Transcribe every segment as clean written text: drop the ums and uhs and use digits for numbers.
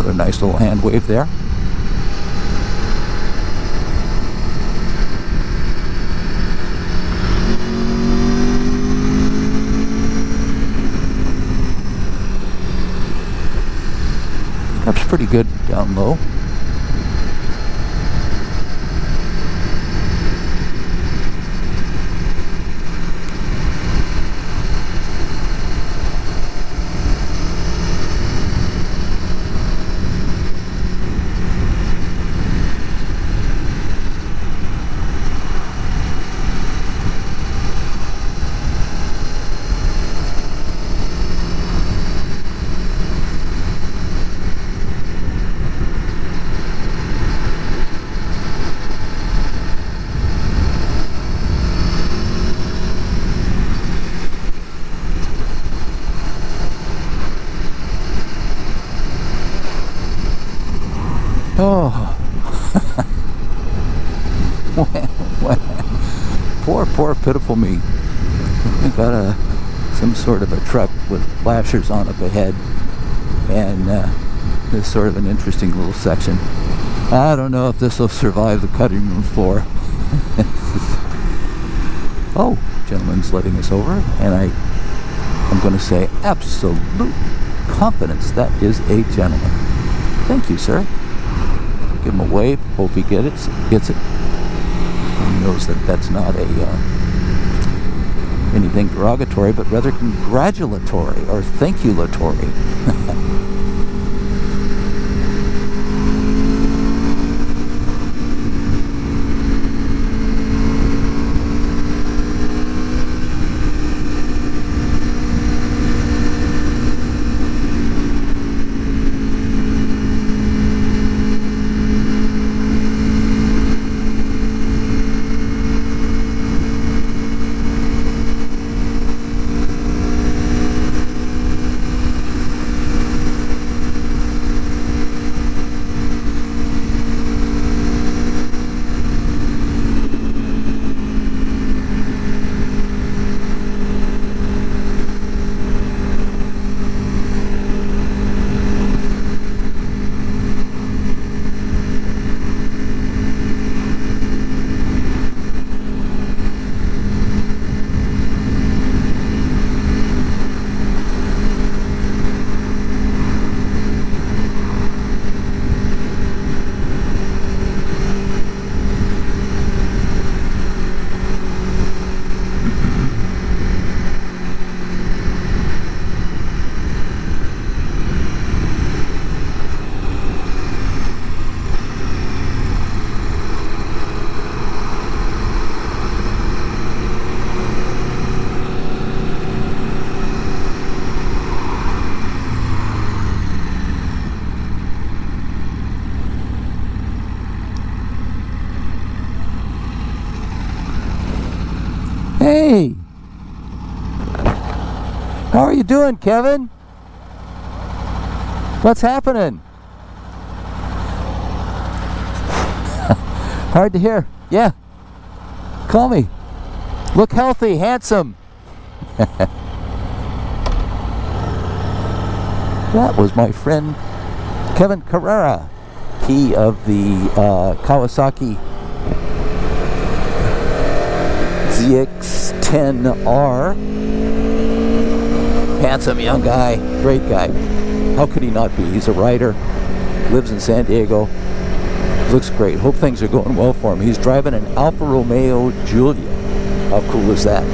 Another nice little hand wave there. That's pretty good down low. Oh, poor pitiful me. I got some sort of a truck with flashers on up ahead, and this sort of an interesting little section. I don't know if this will survive the cutting room floor. Oh, gentleman's letting us over, and I'm going to say absolute confidence that is a gentleman. Thank you, sir. Give him a wave. Hope he gets it. He knows that that's not anything derogatory, but rather congratulatory or thank-you-latory. Hey! How are you doing, Kevin? What's happening? Hard to hear. Yeah. Call me. Look healthy, handsome. That was my friend Kevin Carerra. He of the Kawasaki ZX-10R. Handsome young guy, great guy. How could he not be? He's a writer, lives in San Diego, looks great. Hope things are going well for him. He's driving an Alfa Romeo Giulia. How cool is that?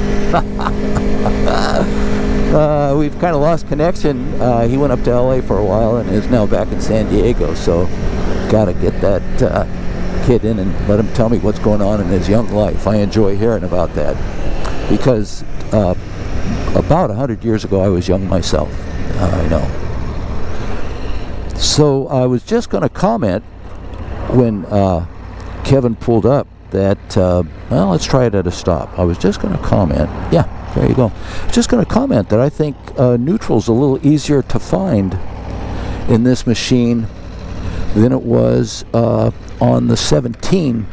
We've kind of lost connection. He went up to LA for a while and is now back in San Diego, so gotta get that kid in and let him tell me what's going on in his young life. I enjoy hearing about that because about 100 years ago I was young myself. I know. So I was just going to comment when Kevin pulled up that, well, let's try it at a stop. I was just going to comment. Yeah, there you go. Just going to comment that I think neutral's a little easier to find in this machine than it was on the 17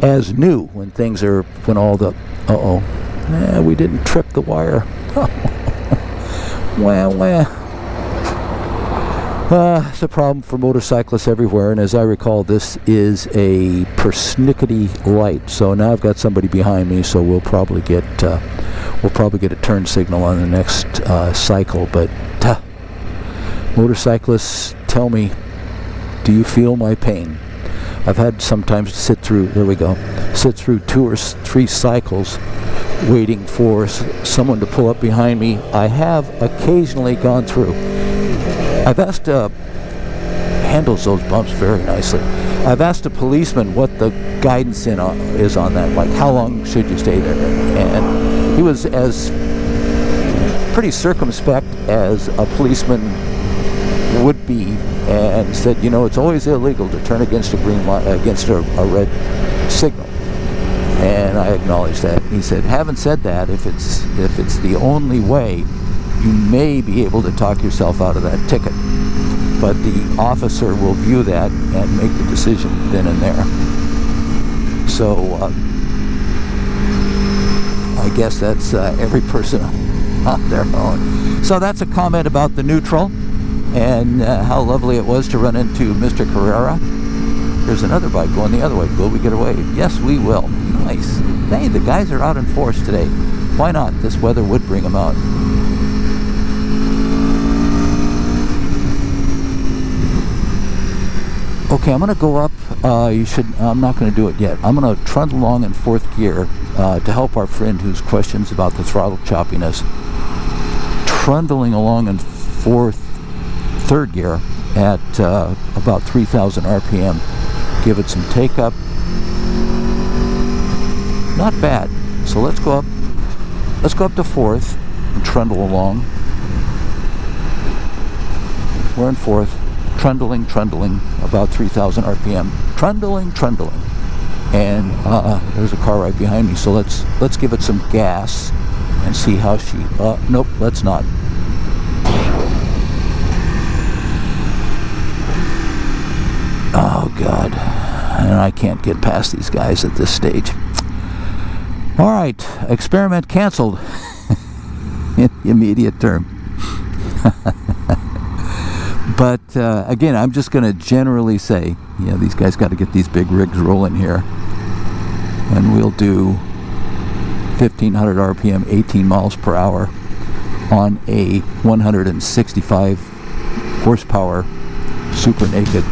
as new, when things are, when all the, we didn't trip the wire. Wah, wah. It's a problem for motorcyclists everywhere, and as I recall, this is a persnickety light. So now I've got somebody behind me, so we'll probably get a turn signal on the next cycle. But motorcyclists, tell me, do you feel my pain? I've had sometimes to sit through 2 or 3 cycles waiting for someone to pull up behind me. I have occasionally gone through. I've asked, handles those bumps very nicely. I've asked a policeman what the guidance is on that, like how long should you stay there? And he was as pretty circumspect as a policeman would be, and said, you know, it's always illegal to turn against a green light, against a red signal. And I acknowledged that. He said, having said that, if it's the only way, you may be able to talk yourself out of that ticket, but the officer will view that and make the decision then and there. So I guess that's every person on their own. So that's a comment about the neutral and how lovely it was to run into Mr. Carerra. There's another bike going the other way. Will we get away? Yes, we will. Nice. Hey, the guys are out in force today. Why not? This weather would bring them out. Okay, I'm going to go up. I'm not going to do it yet. I'm going to trundle along in 4th gear to help our friend whose questions about the throttle choppiness. Trundling along in 3rd gear at about 3,000 RPM. Give it some take up. Not bad. So let's go up. Let's go up to 4th and trundle along. We're in 4th. Trundling, about 3,000 RPM. Trundling. And there's a car right behind me, so let's give it some gas and see how she... nope, let's not. Oh, God. And I can't get past these guys at this stage. All right, experiment canceled in the immediate term. But again, I'm just going to generally say, yeah, these guys got to get these big rigs rolling here. And we'll do 1,500 RPM, 18 miles per hour on a 165 horsepower super naked